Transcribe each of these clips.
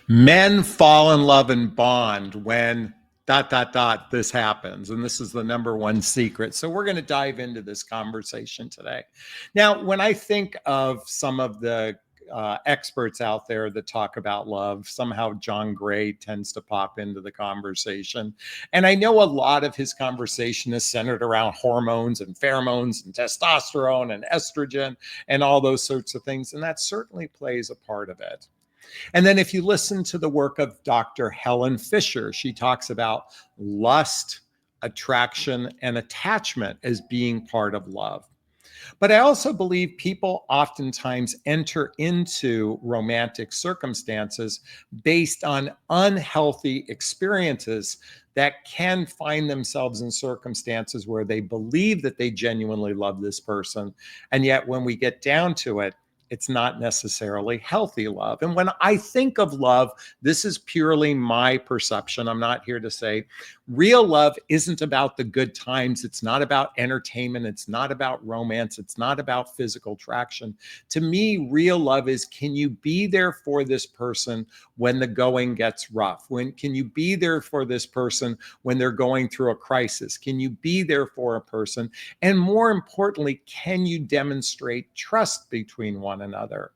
Men fall in love and bond when this happens. And this is the number one secret. So we're going to dive into this conversation today. Now, when I think of some of the experts out there that talk about love, somehow John Gray tends to pop into the conversation. And I know a lot of his conversation is centered around hormones and pheromones and testosterone and estrogen and all those sorts of things. And that certainly plays a part of it. And then if you listen to the work of Dr. Helen Fisher, she talks about lust, attraction, and attachment as being part of love. But I also believe people oftentimes enter into romantic circumstances based on unhealthy experiences that can find themselves in circumstances where they believe that they genuinely love this person. And yet when we get down to it, it's not necessarily healthy love. And when I think of love, this is purely my perception. I'm not here to say real love isn't about the good times. It's not about entertainment. It's not about romance. It's not about physical attraction. To me, real love is, can you be there for this person when the going gets rough? Can you be there for this person when they're going through a crisis? Can you be there for a person? And more importantly, can you demonstrate trust between one another?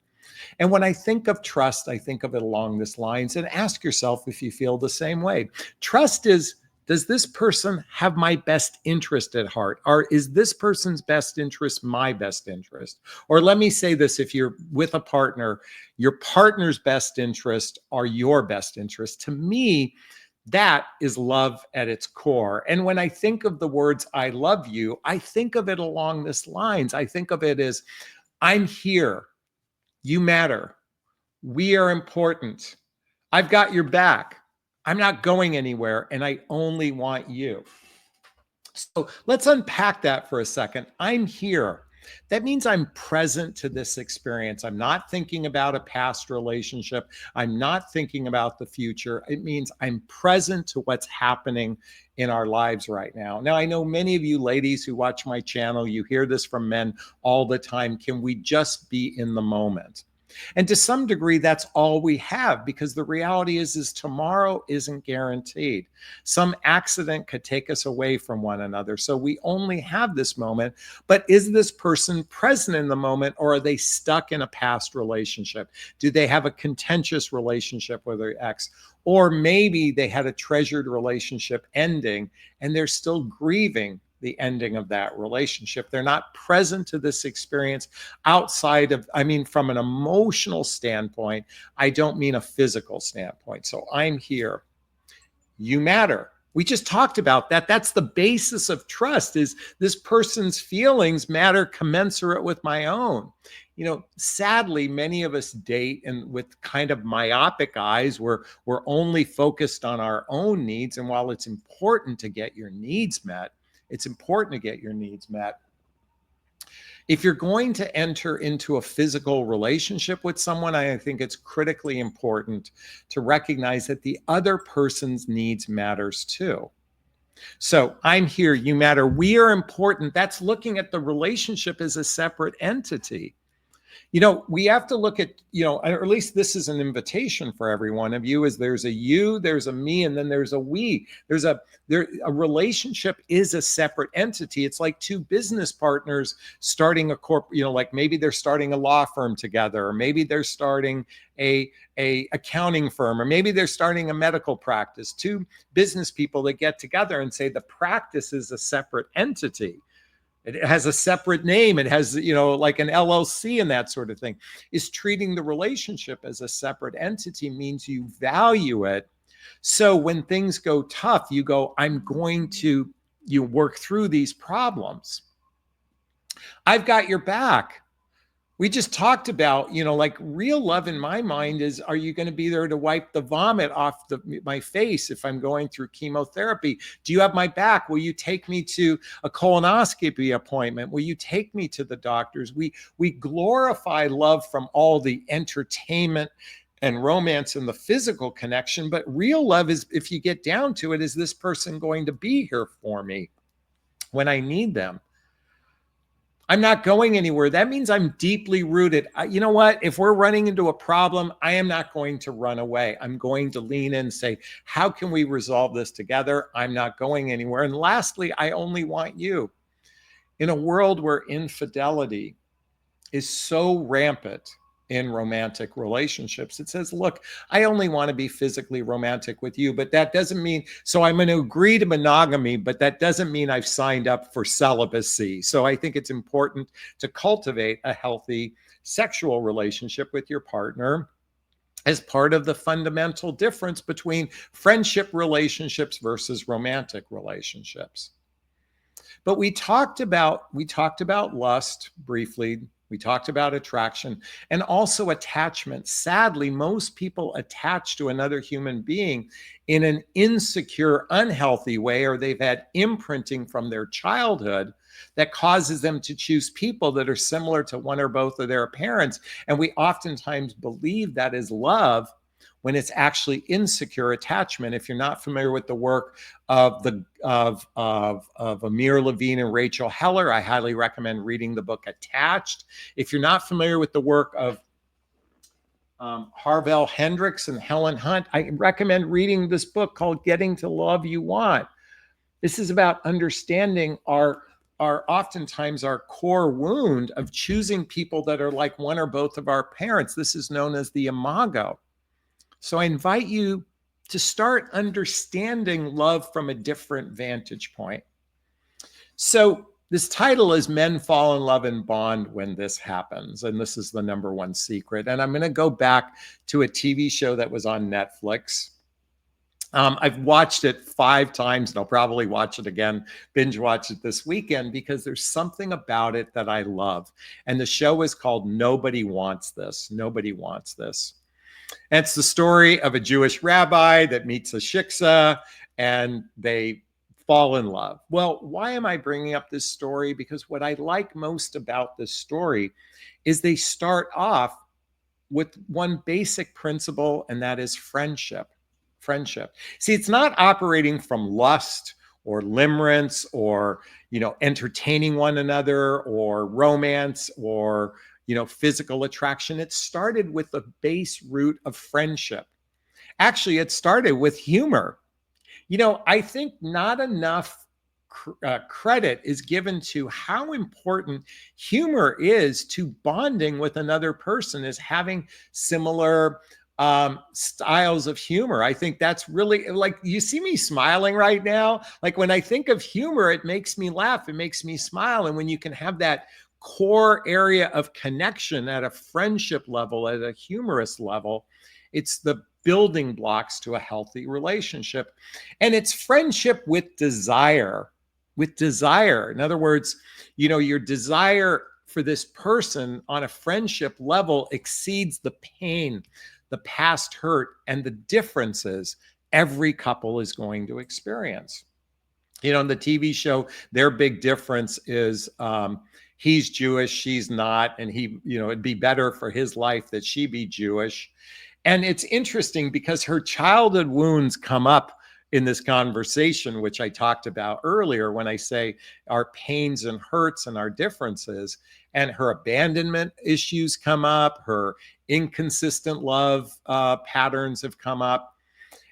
And when I think of trust, I think of it along this lines, and ask yourself if you feel the same way. Trust is, does this person have my best interest at heart? Or is this person's best interest my best interest? Or let me say this, if you're with a partner, your partner's best interest are your best interest. To me, that is love at its core. And when I think of the words, I love you, I think of it along this lines. I think of it as, I'm here. You matter. We are important. I've got your back. I'm not going anywhere, and I only want you. So let's unpack that for a second. I'm here. That means I'm present to this experience. I'm not thinking about a past relationship. I'm not thinking about the future. It means I'm present to what's happening in our lives right now. Now, I know many of you ladies who watch my channel, you hear this from men all the time. Can we just be in the moment? And to some degree, that's all we have, because the reality is tomorrow isn't guaranteed. Some accident could take us away from one another. So we only have this moment. But is this person present in the moment, or are they stuck in a past relationship? Do they have a contentious relationship with their ex? Or maybe they had a treasured relationship ending and they're still grieving the ending of that relationship. They're not present to this experience outside of, from an emotional standpoint. I don't mean a physical standpoint. So I'm here. You matter. We just talked about that. That's the basis of trust, is this person's feelings matter commensurate with my own. Sadly, many of us date and with kind of myopic eyes, we're only focused on our own needs. And while it's important to get your needs met, if you're going to enter into a physical relationship with someone, I think it's critically important to recognize that the other person's needs matters too. So I'm here, you matter, we are important. That's looking at the relationship as a separate entity. We have to look at, or at least this is an invitation for every one of you, is there's a you, there's a me, and then there's a we. A relationship is a separate entity. It's like two business partners starting a like maybe they're starting a law firm together, or maybe they're starting a accounting firm, or maybe they're starting a medical practice. Two business people that get together and say the practice is a separate entity. It has a separate name. It has, like an LLC and that sort of thing. Is treating the relationship as a separate entity means you value it. So when things go tough, you go, I'm going to work through these problems. I've got your back. We just talked about, like real love in my mind is, are you going to be there to wipe the vomit off my face if I'm going through chemotherapy? Do you have my back? Will you take me to a colonoscopy appointment? Will you take me to the doctors? We glorify love from all the entertainment and romance and the physical connection. But real love is, if you get down to it, is this person going to be here for me when I need them? I'm not going anywhere. That means I'm deeply rooted. You know what? If we're running into a problem, I am not going to run away. I'm going to lean in and say, how can we resolve this together? I'm not going anywhere. And lastly, I only want you. In a world where infidelity is so rampant in romantic relationships, it says, look, I only want to be physically romantic with you, but that doesn't mean, so I'm going to agree to monogamy, but that doesn't mean I've signed up for celibacy. So I think it's important to cultivate a healthy sexual relationship with your partner as part of the fundamental difference between friendship relationships versus romantic relationships. But we talked about lust briefly. We talked about attraction and also attachment. Sadly, most people attach to another human being in an insecure, unhealthy way, or they've had imprinting from their childhood that causes them to choose people that are similar to one or both of their parents. And we oftentimes believe that is love when it's actually insecure attachment. If you're not familiar with the work of Amir Levine and Rachel Heller, I highly recommend reading the book Attached. If you're not familiar with the work of Harvell Hendricks and Helen Hunt, I recommend reading this book called Getting to Love You Want. This is about understanding our oftentimes our core wound of choosing people that are like one or both of our parents. This is known as the imago. So I invite you to start understanding love from a different vantage point. So this title is Men Fall in Love and Bond When This Happens. And this is the number one secret. And I'm going to go back to a TV show that was on Netflix. I've watched it 5 times and I'll probably watch it again, binge watch it this weekend, because there's something about it that I love. And the show is called Nobody Wants This. Nobody Wants This. And it's the story of a Jewish rabbi that meets a shiksa and they fall in love. Well, why am I bringing up this story? Because what I like most about this story is they start off with one basic principle, and that is friendship. Friendship. See, it's not operating from lust or limerence or, entertaining one another or romance or, physical attraction. It started with the base root of friendship. Actually, it started with humor. I think not enough credit is given to how important humor is to bonding with another person, is having similar styles of humor. I think that's really, like, you see me smiling right now. Like, when I think of humor, it makes me laugh. It makes me smile. And when you can have that core area of connection at a friendship level, at a humorous level, it's the building blocks to a healthy relationship. And it's friendship with desire. In other words, your desire for this person on a friendship level exceeds the pain, the past hurt, and the differences every couple is going to experience. In the TV show, their big difference is he's Jewish, she's not, and it'd be better for his life that she be Jewish. And it's interesting because her childhood wounds come up in this conversation, which I talked about earlier when I say our pains and hurts and our differences, and her abandonment issues come up, her inconsistent love patterns have come up.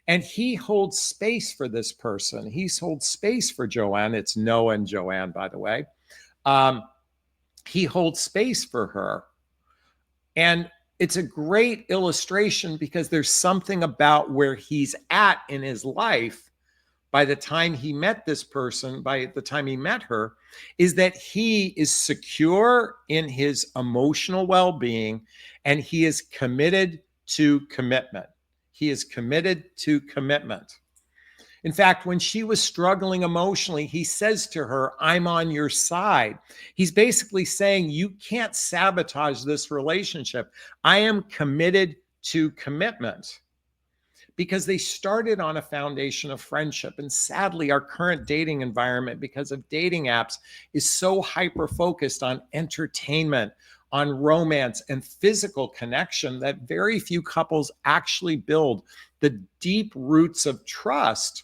And he holds space for this person. He holds space for Joanne. It's Noah and Joanne, by the way. He holds space for her. And it's a great illustration because there's something about where he's at in his life by the time he met this person, by the time he met her, is that he is secure in his emotional well-being and he is committed to commitment. He is committed to commitment. In fact, when she was struggling emotionally, he says to her, I'm on your side. He's basically saying, you can't sabotage this relationship. I am committed to commitment. Because they started on a foundation of friendship. And sadly, our current dating environment, because of dating apps, is so hyper-focused on entertainment, on romance and physical connection that very few couples actually build the deep roots of trust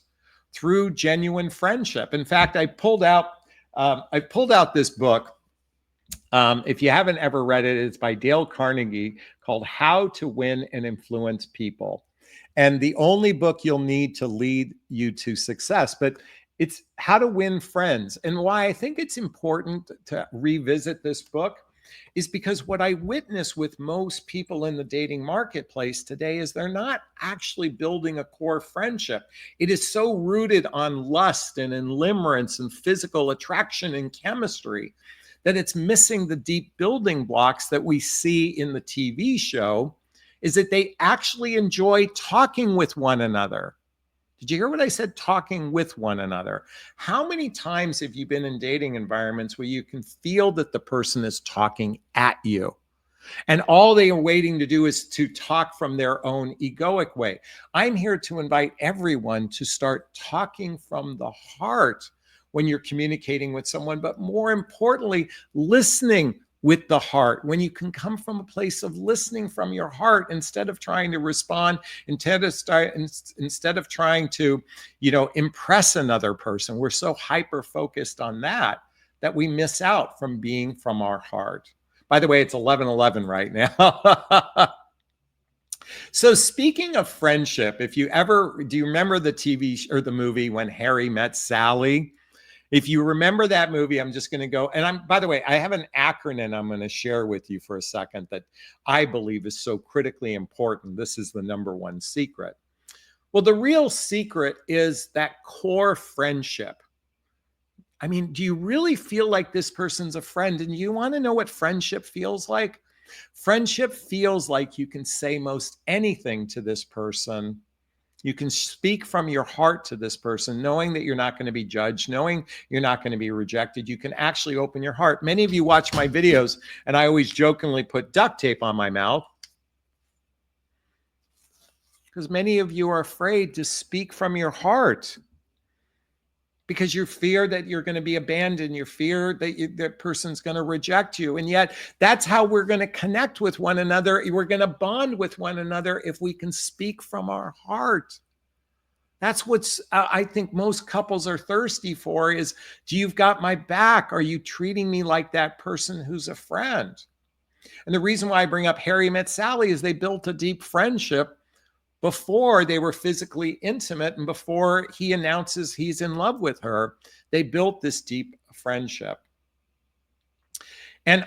through genuine friendship. In fact, I pulled out this book. If you haven't ever read it, it's by Dale Carnegie, called How to Win and Influence People. And the only book you'll need to lead you to success, but it's How to Win Friends. And why I think it's important to revisit this book is because what I witness with most people in the dating marketplace today is they're not actually building a core friendship. It is so rooted on lust and in limerence and physical attraction and chemistry that it's missing the deep building blocks that we see in the TV show, is that they actually enjoy talking with one another. Did you hear what I said? Talking with one another. How many times have you been in dating environments where you can feel that the person is talking at you? And all they are waiting to do is to talk from their own egoic way. I'm here to invite everyone to start talking from the heart when you're communicating with someone, but more importantly, listening with the heart. When you can come from a place of listening from your heart instead of trying to respond, instead of trying to, impress another person. We're so hyper focused on that we miss out from being from our heart. By the way, it's 11:11 right now. So speaking of friendship, do you remember the TV or the movie When Harry Met Sally? If you remember that movie, I'm just going to go. And by the way, I have an acronym I'm going to share with you for a second that I believe is so critically important. This is the number one secret. Well, the real secret is that core friendship. I mean, do you really feel like this person's a friend? And you want to know what friendship feels like? Friendship feels like you can say most anything to this person. You can speak from your heart to this person, knowing that you're not going to be judged, knowing you're not going to be rejected. You can actually open your heart. Many of you watch my videos, and I always jokingly put duct tape on my mouth because many of you are afraid to speak from your heart because you fear that you're going to be abandoned. You fear that that person's going to reject you. And yet that's how we're going to connect with one another. We're going to bond with one another if we can speak from our heart. That's what's I think most couples are thirsty for is, do you've got my back? Are you treating me like that person who's a friend? And the reason why I bring up Harry Met Sally is they built a deep friendship before they were physically intimate and before he announces he's in love with her. They built this deep friendship. And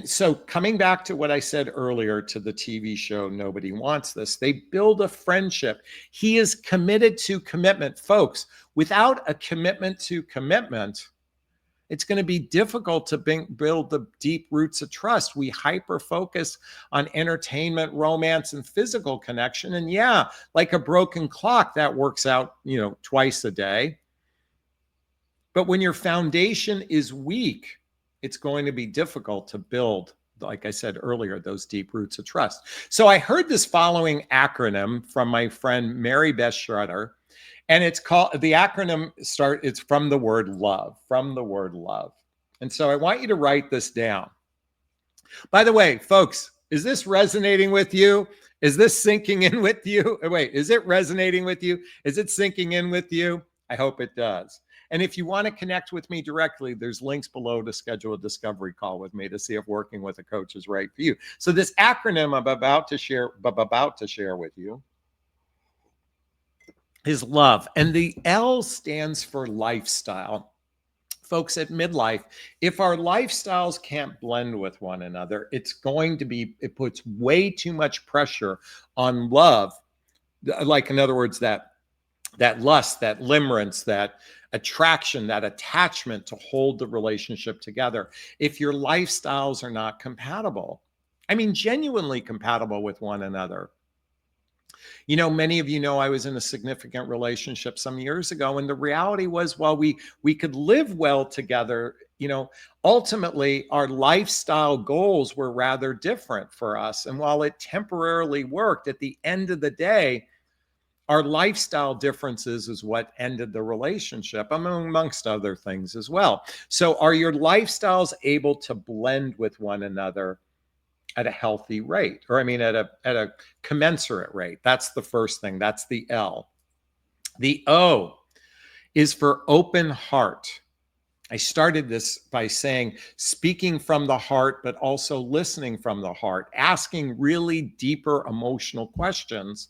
so coming back to what I said earlier to the TV show, Nobody Wants This, they build a friendship. He is committed to commitment. Folks, without a commitment to commitment, it's going to be difficult to build the deep roots of trust. We hyper focus on entertainment, romance, and physical connection. And yeah, like a broken clock, that works out, twice a day. But when your foundation is weak, it's going to be difficult to build, like I said earlier, those deep roots of trust. So I heard this following acronym from my friend Mary Beth Schroeder. And it's from the word love, And so I want you to write this down. By the way, folks, is this resonating with you? Is this sinking in with you? Wait, is it resonating with you? Is it sinking in with you? I hope it does. And if you want to connect with me directly, there's links below to schedule a discovery call with me to see if working with a coach is right for you. So this acronym I'm about to share with you is love. And the L stands for lifestyle. Folks, at midlife, if our lifestyles can't blend with one another, it puts way too much pressure on love. Like, in other words, that lust, that limerence, that attraction, that attachment to hold the relationship together. If your lifestyles are not compatible, I mean, genuinely compatible with one another. Many of you know I was in a significant relationship some years ago, and the reality was, while we could live well together, ultimately our lifestyle goals were rather different for us. And while it temporarily worked, at the end of the day, our lifestyle differences is what ended the relationship, amongst other things as well. So are your lifestyles able to blend with one another at a healthy rate, or at a commensurate rate? That's the first thing. That's the L. The O is for open heart. I started this by saying speaking from the heart, but also listening from the heart, asking really deeper emotional questions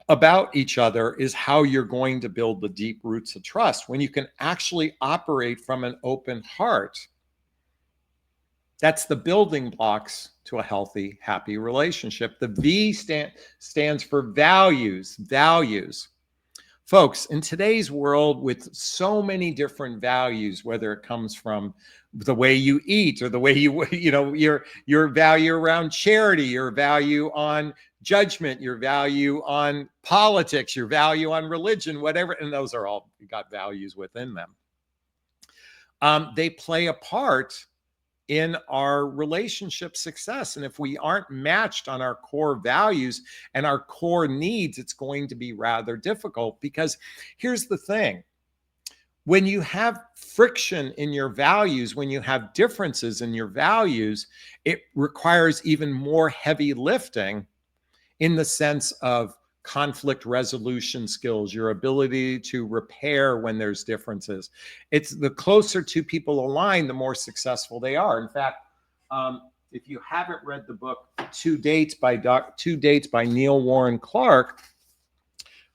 about each other is how you're going to build the deep roots of trust. When you can actually operate from an open heart, that's the building blocks to a healthy, happy relationship. The V stands for values. Values. Folks, in today's world with so many different values, whether it comes from the way you eat or the way your value around charity, your value on judgment, your value on politics, your value on religion, whatever, and those are all got values within them. They play a part in our relationship success. And if we aren't matched on our core values and our core needs, it's going to be rather difficult, because here's the thing. When you have friction in your values, when you have differences in your values, it requires even more heavy lifting in the sense of conflict resolution skills, your ability to repair when there's differences. It's the closer two people align, the more successful they are. In fact, if you haven't read the book Two Dates by Neil Warren Clark,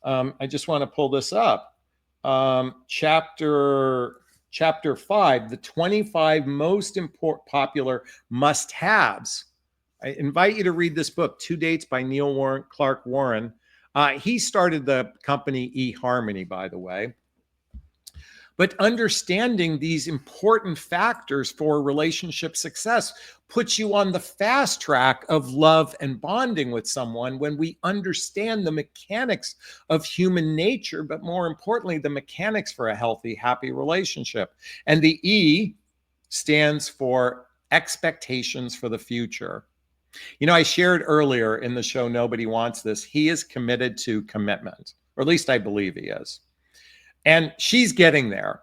I just want to pull this up. Chapter 5, the 25 most popular must-haves. I invite you to read this book, Two Dates by Neil Clark Warren. He started the company eHarmony, by the way. But understanding these important factors for relationship success puts you on the fast track of love and bonding with someone when we understand the mechanics of human nature, but more importantly, the mechanics for a healthy, happy relationship. And the E stands for expectations for the future. You know, I shared earlier in the show, Nobody Wants This. He is committed to commitment, or at least I believe he is. And she's getting there.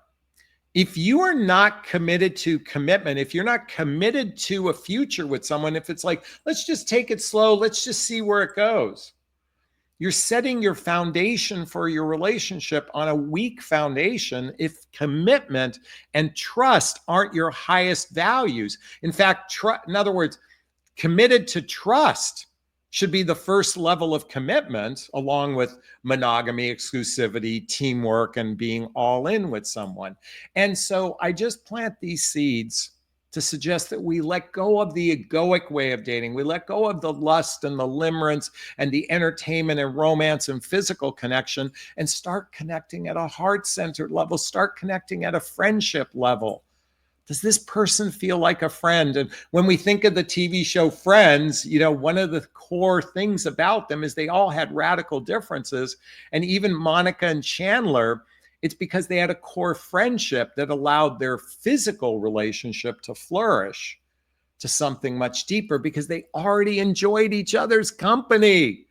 If you are not committed to commitment, if you're not committed to a future with someone, if it's like, let's just take it slow, let's just see where it goes, you're setting your foundation for your relationship on a weak foundation if commitment and trust aren't your highest values. In fact, in other words, committed to trust should be the first level of commitment, along with monogamy, exclusivity, teamwork, and being all in with someone. And so I just plant these seeds to suggest that we let go of the egoic way of dating. We let go of the lust and the limerence and the entertainment and romance and physical connection, and start connecting at a heart-centered level, start connecting at a friendship level. Does this person feel like a friend? And when we think of the TV show Friends, you know, one of the core things about them is they all had radical differences. And even Monica and Chandler, it's because they had a core friendship that allowed their physical relationship to flourish to something much deeper, because they already enjoyed each other's company.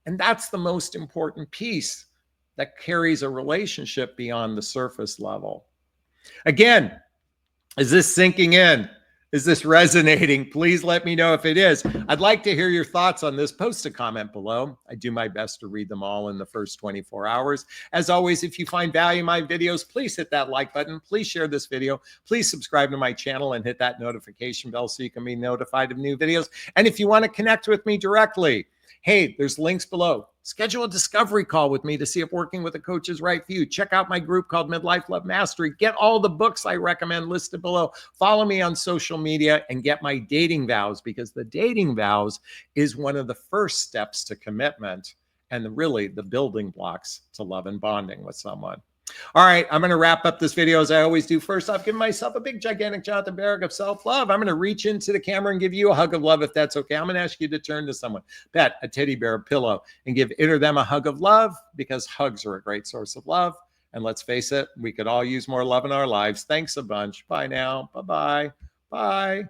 And that's the most important piece that carries a relationship beyond the surface level. Again, is this sinking in? Is this resonating? Please let me know if it is. I'd like to hear your thoughts on this. Post a comment below. I do my best to read them all in the first 24 hours. As always, if you find value in my videos, please hit that like button. Please share this video. Please subscribe to my channel and hit that notification bell so you can be notified of new videos. And if you want to connect with me directly, hey, there's links below. Schedule a discovery call with me to see if working with a coach is right for you. Check out my group called Midlife Love Mastery. Get all the books I recommend listed below. Follow me on social media and get my dating vows, because the dating vows is one of the first steps to commitment and really the building blocks to love and bonding with someone. All right, I'm going to wrap up this video as I always do. First off, give myself a big, gigantic Jonathon barrack of self-love. I'm going to reach into the camera and give you a hug of love if that's okay. I'm going to ask you to turn to someone, pet, a teddy bear, a pillow, and give it or them a hug of love, because hugs are a great source of love. And let's face it, we could all use more love in our lives. Thanks a bunch. Bye now. Bye-bye. Bye.